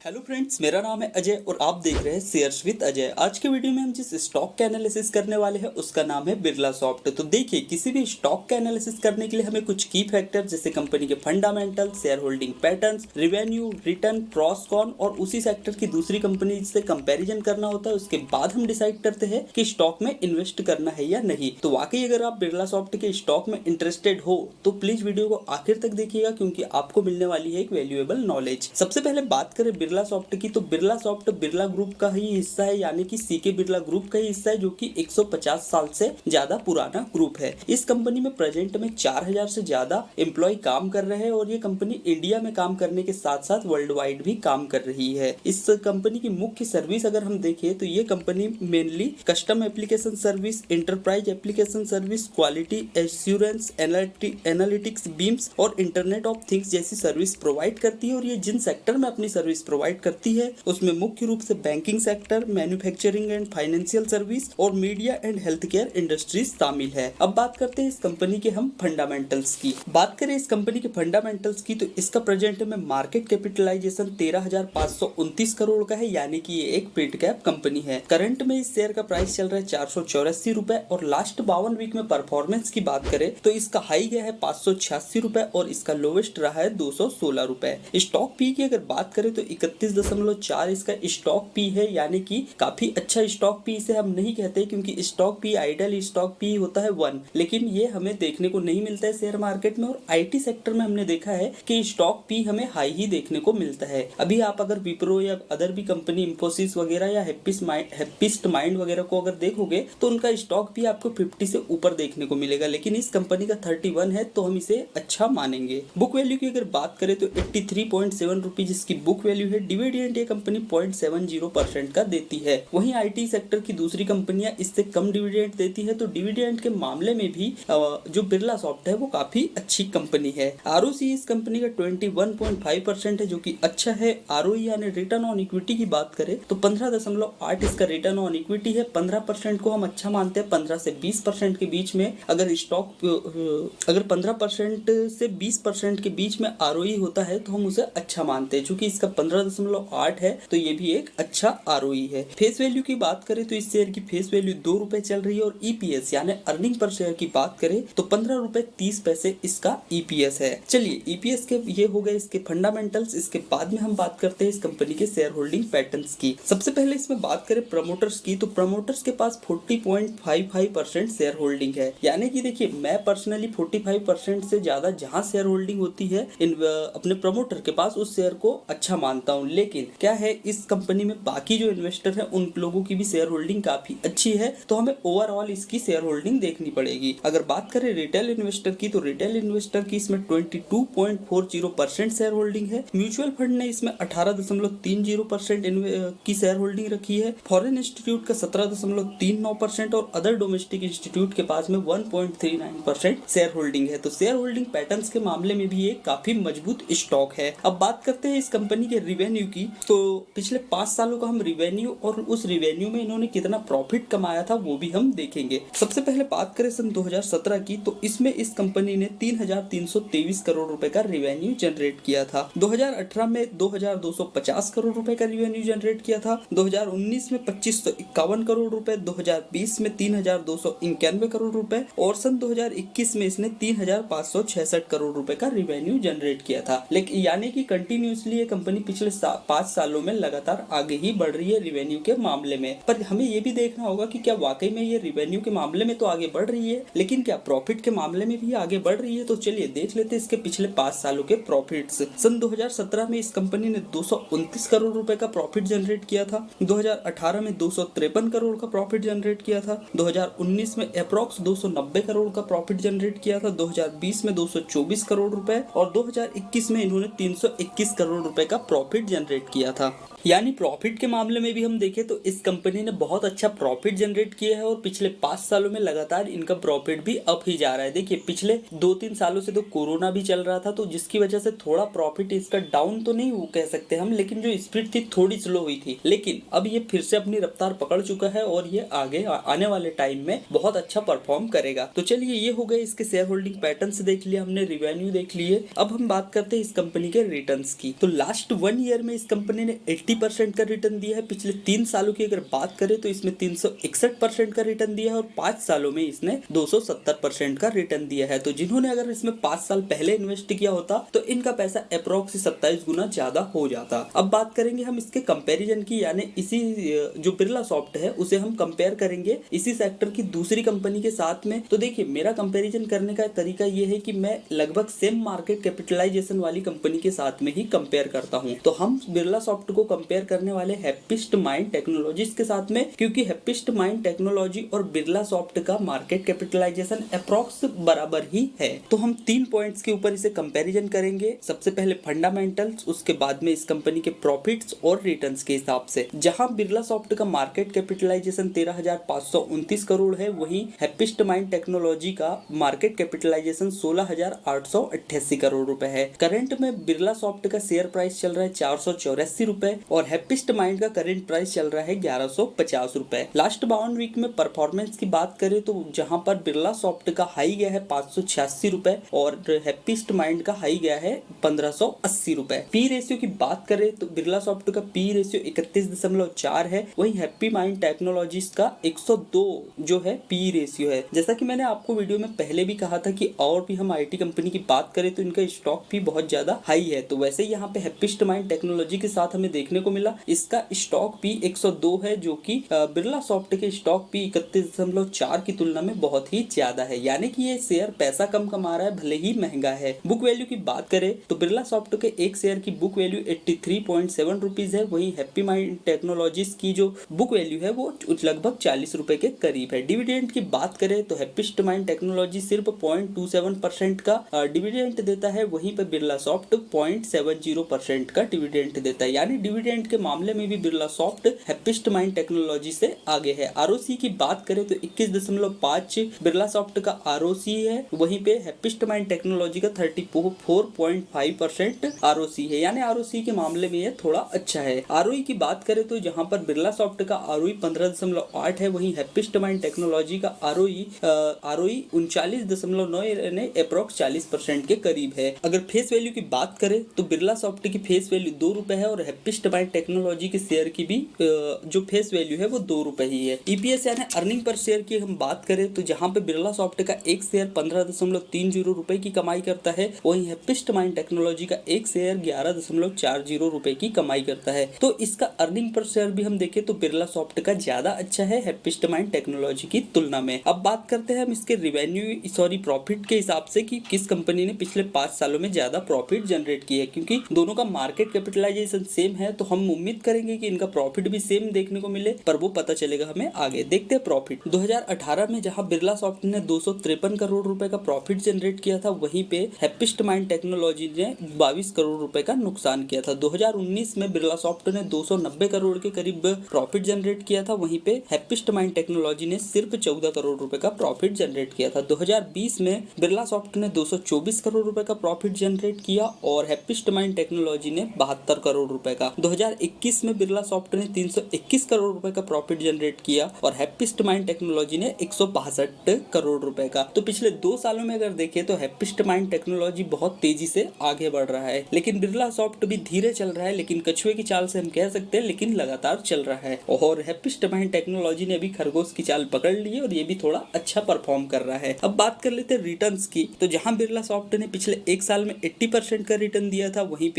Hello friends, मेरा नाम है अजय और आप देख रहे हैं शेयर्स विद अजय। आज के वीडियो में हम जिस स्टॉक का एनालिसिस करने वाले हैं उसका नाम है बिरला सॉफ्ट। तो देखिए, किसी भी स्टॉक का एनालिसिस करने के लिए हमें कुछ की फैक्टर जैसे कंपनी के fundamental, share holding patterns, revenue, return, pros con और उसी सेक्टर की दूसरी कंपनी से कंपेरिजन करना होता है। उसके बाद हम डिसाइड करते हैं कि स्टॉक में इन्वेस्ट करना है या नहीं। तो वाकई अगर आप बिरला सॉफ्ट के स्टॉक में इंटरेस्टेड हो तो प्लीज वीडियो को आखिर तक देखिएगा, क्योंकि आपको मिलने वाली है एक वैल्यूएबल नॉलेज। सबसे पहले बात करें बिरला सॉफ्ट की, तो बिरला सॉफ्ट बिरला ग्रुप का ही हिस्सा है, यानी कि सीके बिरला ग्रुप का ही हिस्सा है, जो कि 150 साल से ज्यादा पुराना ग्रुप है। इस कंपनी में प्रेजेंट में 4000 से ज्यादा एम्प्लॉय काम कर रहे हैं और ये कंपनी इंडिया में काम करने के साथ साथ वर्ल्ड वाइड भी काम कर रही है। इस कंपनी की मुख्य सर्विस अगर हम देखें तो ये company mainly custom application service, enterprise application service, quality assurance, analytics, beams और इंटरनेट ऑफ थिंग्स जैसी सर्विस प्रोवाइड करती है। और ये जिन सेक्टर में अपनी सर्विस प्रोवाइड करती है उसमें मुख्य रूप से banking sector, manufacturing and financial service और media and health care industries शामिल है। अब बात करते हैं इस कंपनी के हम फंडामेंटल्स की। बात करें इस कंपनी के फंडामेंटल्स की तो इसका प्रेजेंट में मार्केट कैपिटलाइजेशन 13,529 करोड़ का है, यानी कि ये एक मिड कैप कंपनी है। करंट में इस शेयर का प्राइस चल रहा है 484 रुपए और लास्ट 52 वीक में परफॉर्मेंस की बात करें तो इसका हाई गया है 586 रुपए और इसका लोवेस्ट रहा है 216 रुपए। स्टॉक पी की अगर बात करें तो 31.4 इसका स्टॉक पी है, यानी कि काफी अच्छा स्टॉक पी इसे हम नहीं कहते, क्योंकि stock P ideal stock P होता है 1, लेकिन ये हमें देखने को नहीं मिलता है शेयर मार्केट में। और आईटी सेक्टर में हमने देखा है कि स्टॉक पी हमें हाई ही देखने को मिलता है। अभी आप अगर विप्रो या अदर भी कंपनी इंफोसिस वगैरह या हैप्पीस्ट माइंड वगैरह को अगर देखोगे तो उनका स्टॉक भी आपको 50 से ऊपर देखने को मिलेगा, लेकिन इस कंपनी का 31 है तो हम इसे अच्छा मानेंगे। बुक वैल्यू की अगर बात करें तो 83.7 रुपीज इसकी बुक वैल्यू है। डिविडेंड ये कंपनी 0.70% का देती है। वहीं आईटी सेक्टर की दूसरी कंपनियां इससे कम डिविडेंड देती है, तो डिविडेंड के मामले में भी जो बिरला सॉफ्ट है वो काफी अच्छी कंपनी है। आरओसी इस कंपनी का 21.5% है, जो कि अच्छा है। आरओई यानी रिटर्न ऑन इक्विटी की बात करें तो 15.8 इसका रिटर्न ऑन इक्विटी है। 15% को हम अच्छा मानते हैं। 15 से 20% के बीच में अगर स्टॉक अगर 15% से 20% के बीच में आरओई होता है तो हम उसे अच्छा मानते हैं। चूंकि इसका 15.8 है तो ये भी एक अच्छा आरओई है। फेस वैल्यू की बात करें तो इस शेयर की फेस वैल्यू 2 रुपए चल रही है और ईपीएस यानी अर्निंग पर शेयर की बात करें तो 15 रुपए 30 पैसे इसका ईपीएस है। चलिए, ईपीएस के ये हो गए इसके फंडामेंटल्स। इसके बाद में हम बात करते हैं इस कंपनी के शेयर होल्डिंग पैटर्न्स की। सबसे पहले इसमें बात करें प्रमोटर्स की, तो प्रमोटर्स के पास 40.55% शेयर होल्डिंग है। यानी कि देखिए, मैं पर्सनली 45% से ज्यादा जहां शेयर होल्डिंग होती है अपने प्रमोटर के पास उस शेयर को अच्छा मानता हूं। लेकिन क्या है, इस कंपनी में बाकी जो इन्वेस्टर हैं उन लोगों की भी शेयर होल्डिंग काफी अच्छी है, तो हमें ओवरऑल इसकी शेयर होल्डिंग देखनी पड़ेगी। अगर बात करें रिटेल इन्वेस्टर की, तो रिटेल इन्वेस्टर की इसमें 22.40% शेयर होल्डिंग है। म्यूचुअल फंड ने इसमें 18.30% की शेयर होल्डिंग रखी है। फॉरेन इंस्टीट्यूट का 17.39% और अदर डोमेस्टिक इंस्टीट्यूट के पास में 1.39% शेयर होल्डिंग है। तो शेयर होल्डिंग पैटर्न्स के मामले में भी एक काफी मजबूत स्टॉक है। अब बात करते हैं इस कंपनी के रिवेन्यू की, तो पिछले 5 सालों का हम रिवेन्यू और उस रिवेन्यू में इन्होंने कितना प्रॉफिट कमाया था वो भी हम देखेंगे। सबसे पहले बात करें सन 2017 की, तो इसमें इस कंपनी ने 3,323 करोड़ रुपए का रिवेन्यू जनरेट किया था। 2018 में 2,250 करोड़ रुपए का रिवेन्यू जनरेट किया था। 2019 में 2,551 करोड़ रुपए, 2020 में 3,291 करोड़ रुपए और सन 2021 में इसने 3,566 करोड़ रुपए का रिवेन्यू जनरेट किया था। लेकिन यानी कि कंटिन्यूसली ये कंपनी पिछले 5 सालों में लगातार आगे ही बढ़ रही है रिवेन्यू के मामले में। पर हमें ये भी देखना होगा कि क्या वाकई में ये रिवेन्यू के मामले में तो आगे बढ़ रही है, लेकिन क्या प्रॉफिट के मामले में भी आगे बढ़ रही है। तो चलिए देख लेते हैं इसके पिछले 5 सालों के प्रॉफिट्स। सन 2017 में इस कंपनी ने 229 करोड़ रुपए का प्रॉफिट जनरेट किया था। 2018 में 253 करोड़ का प्रॉफिट जनरेट किया था। 2019 में अप्रॉक्स 290 करोड़ का प्रॉफिट जनरेट किया था। 2020 में 224 करोड़ रुपए और 2021 में इन्होंने 321 करोड़ रुपए का प्रॉफिट जनरेट किया था। यानी प्रॉफिट के मामले में भी हम देखें तो इस कंपनी ने बहुत अच्छा प्रॉफिट जनरेट किया है और पिछले 5 सालों में लगातार इनका प्रॉफिट भी अप ही जा रहा है। देखिए, पिछले 2-3 सालों से तो कोरोना भी चल रहा था, तो जिसकी वजह से थोड़ा प्रॉफिट इसका डाउन तो नहीं वो कह सकते हम, लेकिन जो स्पीड थी थोड़ी स्लो हुई थी। लेकिन अब ये फिर से अपनी रफ्तार पकड़ चुका है और ये आगे आने वाले टाइम में बहुत अच्छा परफॉर्म करेगा। तो चलिए, ये हो गए इसके शेयर होल्डिंग पैटर्न देख लिया हमने, रिवेन्यू देख लिए। अब हम बात करते हैं इस कंपनी के रिटर्न्स की। तो लास्ट 1 ईयर ईयर में इस कंपनी ने 80% का रिटर्न दिया है। पिछले 3 सालों की अगर बात करें तो इसमें 361% का रिटर्न दिया है और 5 सालों में इसने 270% का रिटर्न दिया है। तो जिन्होंने अगर इसमें 5 साल पहले इन्वेस्ट किया होता तो इनका पैसा अप्रोक्स 27 गुना ज्यादा हो जाता। अब बात करेंगे हम इसके कंपैरिजन की, यानी इसी जो बिरला सॉफ्ट है उसे हम कंपेयर करेंगे इसी सेक्टर की दूसरी कंपनी के साथ में। तो देखिए मेरा कंपैरिजन करने का तरीका ये है कि मैं लगभग सेम मार्केट कैपिटलाइजेशन वाली कंपनी के साथ में ही कंपेयर करता हूं। तो हम बिरला सॉफ्ट को कंपेयर करने वाले हैप्पीस्ट माइंड टेक्नोलॉजीज के साथ में, क्योंकि हैप्पीस्ट माइंड टेक्नोलॉजी और बिरला सॉफ्ट का मार्केट कैपिटलाइजेशन अप्रॉक्स बराबर ही है। तो हम 3 पॉइंट्स के ऊपर इसे कंपैरिजन करेंगे। सबसे पहले फंडामेंटल्स, उसके बाद में इस कंपनी के प्रॉफिट्स और रिटर्न्स के हिसाब से। जहां बिरला सॉफ्ट का मार्केट कैपिटलाइजेशन 13,529 करोड़ है, वहीं हैप्पीस्ट माइंड टेक्नोलॉजी का मार्केट कैपिटलाइजेशन 16,888 करोड़ रुपए है। करंट में बिरला सॉफ्ट का शेयर प्राइस चल रहा है 484 रुपए और हैप्पीस्ट माइंड का करंट प्राइस चल रहा है 1150 रुपए। लास्ट 52 वीक में परफॉर्मेंस की बात करें तो जहां पर बिरला सॉफ्ट का हाई गया है 586 रुपए और हैप्पीस्ट माइंड का हाई गया है 1580 रुपए। पी रेशियो की बात करें तो बिरला सॉफ्ट का पी रेशियो 31.4 है, वहीं हैप्पी माइंड टेक्नोलॉजीज का 102 जो है पी रेशियो है। जैसा कि मैंने आपको वीडियो में पहले भी कहा था कि और भी हम आईटी कंपनी की बात करें तो इनका स्टॉक भी बहुत ज्यादा हाई है, तो वैसे यहाँ पे हैप्पीस्ट माइंड टेक्नोलॉजी के साथ हमें देखने को मिला इसका स्टॉक भी 102 है, जो कि बिरला सॉफ्ट के स्टॉक भी 31.4 की तुलना में बहुत ही ज्यादा है। यानी कि ये शेयर पैसा कम कमा रहा है, भले ही महंगा है। बुक वैल्यू की बात करें तो बिरला सॉफ्ट के एक शेयर की बुक वैल्यू 83.7 रुपीज है, वहीं हैप्पी माइंड टेक्नोलॉजीज की जो बुक वैल्यू है वो लगभग 40 रुपए के करीब है। डिविडेंड की बात करें तो हैप्पीस्ट माइंड टेक्नोलॉजी सिर्फ 0.27% का डिविडेंड देता है, वहीं पर बिरला सॉफ्ट 0.70% का डिविडेंड देता है। यानी डिविडेंड के मामले में भी Birla soft happiest mind technology से आगे है। आरओसी की बात करें तो 21.5 बिरला सॉफ्ट का आरओसी है, वहीं पे हैप्पीस्ट माइंड टेक्नोलॉजी का 34.5% आरओसी है। यानी आरओसी के मामले में ये थोड़ा अच्छा है। आरओई की बात करें तो जहां पर बिरला सॉफ्ट का आरओई 15.8 है, वहीं हैप्पीस्ट माइंड टेक्नोलॉजी का आरओई 39.9 यानी अप्रॉक्स 40% के करीब है। अगर फेस वैल्यू की बात करें तो बिरला सॉफ्ट की फेस वैल्यू 2 रुपए है और हैप्पीस्ट माइंड टेक्नोलॉजी के शेयर की भी जो फेस वैल्यू है वो 2 रुपए ही है। ईपीएस यानी अर्निंग पर शेयर की हम बात करें तो जहां पे बिरला सॉफ्ट का एक शेयर 15.30 रुपए की कमाई करता है, वहीं हैप्पीस्ट माइंड टेक्नोलॉजी का एक शेयर 11.40 रुपए की कमाई करता है। तो इसका अर्निंग पर शेयर भी हम देखें तो बिरला सॉफ्ट का ज्यादा अच्छा है हैप्पीस्ट माइंड टेक्नोलॉजी की तुलना में। अब बात करते हैं हम इसके प्रॉफिट के हिसाब से कि किस कंपनी ने पिछले 5 सालों में ज्यादा प्रॉफिट जनरेट किया है। क्योंकि दोनों का मार्केट कैपिटलाइजेशन सेम है तो हम उम्मीद करेंगे कि इनका प्रॉफिट भी सेम देखने को मिले, पर वो पता चलेगा हमें आगे। देखते हैं प्रॉफिट 2018 में जहां बिरला सॉफ्ट ने 253 करोड़ रुपए का प्रॉफिट जनरेट किया था, वहीं पे हैप्पीस्ट माइंड टेक्नोलॉजी ने 22 करोड़ रुपए का नुकसान किया था। 2019 में बिरला सॉफ्ट ने 290 करोड़ के करीब प्रॉफिट जनरेट किया था, वहीं पे हैप्पीस्ट माइंड टेक्नोलॉजी ने सिर्फ 14 करोड़ रुपए का प्रॉफिट जनरेट किया था। 2020 में बिरला सॉफ्ट ने 224 करोड़ रुपए का प्रॉफिट जनरेट किया और हैप्पीस्ट माइंड टेक्नोलॉजी ने 72 करोड़ रुपए का। 2021 में बिरला सॉफ्ट ने 321 करोड़ रुपए का प्रॉफिट जनरेट किया और हैप्पीस्ट माइंड टेक्नोलॉजी ने 162 करोड़ रुपए का। तो पिछले 2 सालों में अगर देखें तो हैप्पीस्ट माइंड टेक्नोलॉजी बहुत तेजी से आगे बढ़ रहा है, लेकिन बिरला सॉफ्ट भी धीरे चल रहा है, लेकिन कछुए की चाल से हम कह सकते हैं, लेकिन लगातार चल रहा है। और हैप्पीस्ट माइंड टेक्नोलॉजी ने अभी खरगोश की चाल पकड़ ली है और ये भी थोड़ा अच्छा परफॉर्म कर रहा है। अब बात कर लेते हैं रिटर्न्स की, तो जहां बिरला सॉफ्ट ने पिछले 1 साल में 80% का रिटर्न दिया था, वहीं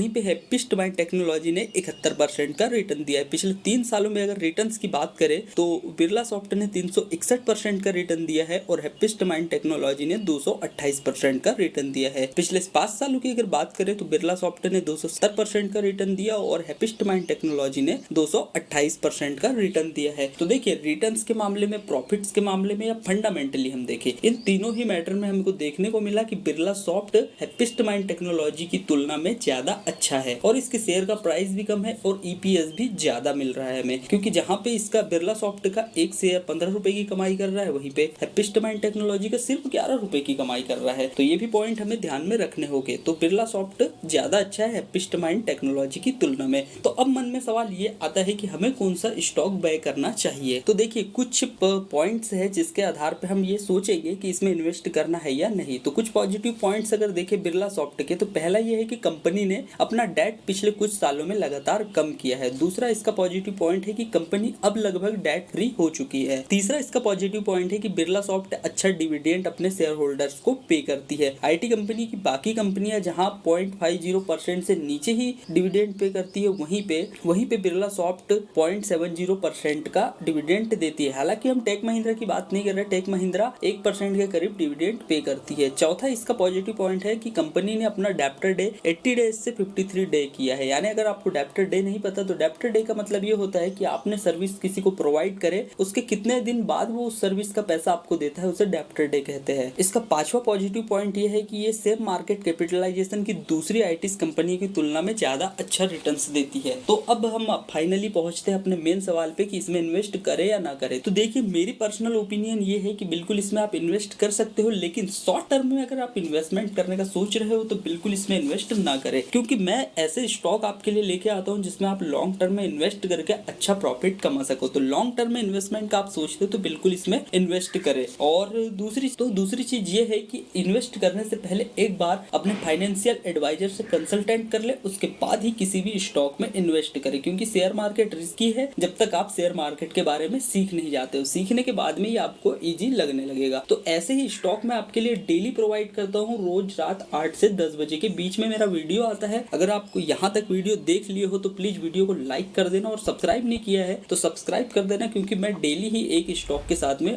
पे हैप्पीस्ट माइंड टेक्नोलॉजी ने 71% का रिटर्न दिया है। पिछले 3 सालों में अगर रिटर्न्स की बात करें तो बिरला सॉफ्ट ने 361% का रिटर्न दिया है और हैप्पीस्ट माइंड टेक्नोलॉजी ने 228% का रिटर्न दिया है। पिछले 5 सालों की अगर बात करें तो बिरला सॉफ्ट ने 270% का रिटर्न दिया और हैप्पीस्ट माइंड टेक्नोलॉजी ने 228% का रिटर्न दिया है। तो देखिए रिटर्न्स के मामले में, प्रॉफिट्स के मामले में या फंडामेंटली हम देखें, इन तीनों ही मैटर में हमको देखने को मिला कि Birla soft happiest mind technology की तुलना में ज्यादा अच्छा है और इसके शेयर का प्राइस भी कम है और ईपीएस भी ज्यादा मिल रहा है हमें। क्योंकि जहां पे इसका बिरला सॉफ्ट का एक शेयर 15 रुपए की कमाई कर रहा है, वहीं पे हैप्पीस्ट माइंड टेक्नोलॉजी का सिर्फ 11 रुपए की कमाई कर रहा है। तो ये भी पॉइंट हमें ध्यान में रखने होंगे। तो बिरला सॉफ्ट ज्यादा अच्छा है हैप्पीस्ट माइंड टेक्नोलॉजी की तुलना में। तो अब मन में सवाल ये आता है कि हमें कौन सा स्टॉक बाय करना चाहिए। तो देखिए कुछ पॉइंट्स है जिसके आधार पे हम ये सोचेंगे कि इसमें इन्वेस्ट करना है या नहीं। तो कुछ पॉजिटिव पॉइंट्स अगर देखें बिरला सॉफ्ट के, तो पहला ये है कि कंपनी ने अपना डेट पिछले कुछ सालों में लगातार कम किया है। दूसरा इसका पॉजिटिव पॉइंट है कि कंपनी अब लगभग डेट फ्री हो चुकी है। तीसरा इसका पॉजिटिव पॉइंट है कि बिरला सॉफ्ट अच्छा डिविडेंड अपने शेयर होल्डर्स को पे करती है। आईटी कंपनी की बाकी कंपनियां जहां 0.50% से नीचे ही डिविडेंड पे करती है, वहीं पे बिरला सॉफ्ट 0.70% का डिविडेंड देती है। हालांकि हम टेक महिंद्रा की बात नहीं कर रहे, टेक महिंद्रा 1% के करीब डिविडेंड पे करती है। चौथा इसका पॉजिटिव पॉइंट है कि कंपनी ने अपना डेप्टर डे 80 डेज से 53 डे किया है। यानी अगर आपको डेप्टर डे नहीं पता तो डेप्टर डे का मतलब ये होता है कि आपने सर्विस किसी को प्रोवाइड करे, उसके कितने दिन बाद वो उस सर्विस का पैसा आपको देता है, उसे डेप्टर डे कहते हैं। इसका पांचवा पॉजिटिव पॉइंट ये है कि ये शेयर मार्केट कैपिटलाइजेशन की दूसरी आईटी कंपनी की तुलना में ज्यादा अच्छा रिटर्न्स देती है। तो अब हम फाइनली पहुंचते हैं अपने मेन सवाल पे कि इसमें इन्वेस्ट करें या ना करें। तो देखिए, मेरी पर्सनल ओपिनियन ये है कि बिल्कुल इसमें आप इन्वेस्ट कर सकते हो, लेकिन शॉर्ट टर्म में अगर आप इन्वेस्टमेंट करने का सोच रहे हो तो बिल्कुल इसमें इन्वेस्ट ना करें, क्योंकि मैं ऐसे स्टॉक आपके लिए लेके आता हूं जिसमें आप लॉन्ग टर्म में इन्वेस्ट करके अच्छा प्रॉफिट कमा सको। तो लॉन्ग टर्म में इन्वेस्टमेंट का आप सोचते हो तो बिल्कुल इसमें इन्वेस्ट करें। और दूसरी चीज ये है कि इन्वेस्ट करने से पहले एक बार अपने फाइनेंशियल एडवाइजर से कंसल्टेंट कर ले, उसके बाद ही किसी भी स्टॉक में इन्वेस्ट करें, क्योंकि शेयर मार्केट रिस्की है जब तक आप शेयर मार्केट के बारे में सीख नहीं जाते हो। सीखने के बाद में ही आपको इजी लगने लगेगा। तो ऐसे ही स्टॉक मैं आपके लिए डेली प्रोवाइड करता हूँ। रोज रात 8 से 10 बजे के बीच में मेरा वीडियो आता है। अगर आपको यहाँ तक वीडियो देख लिए हो तो प्लीज वीडियो को लाइक कर देना, और सब्सक्राइब नहीं किया है तो सब्सक्राइब कर देना, क्योंकि मैं डेली ही एक स्टॉक के साथ में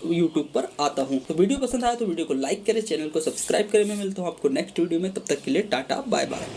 यूट्यूब पर आता हूँ। तो वीडियो पसंद आया तो वीडियो को लाइक करें, चैनल को सब्सक्राइब करें। मैं मिलता हूँ आपको नेक्स्ट वीडियो में, तब तक के लिए टाटा बाय बाय।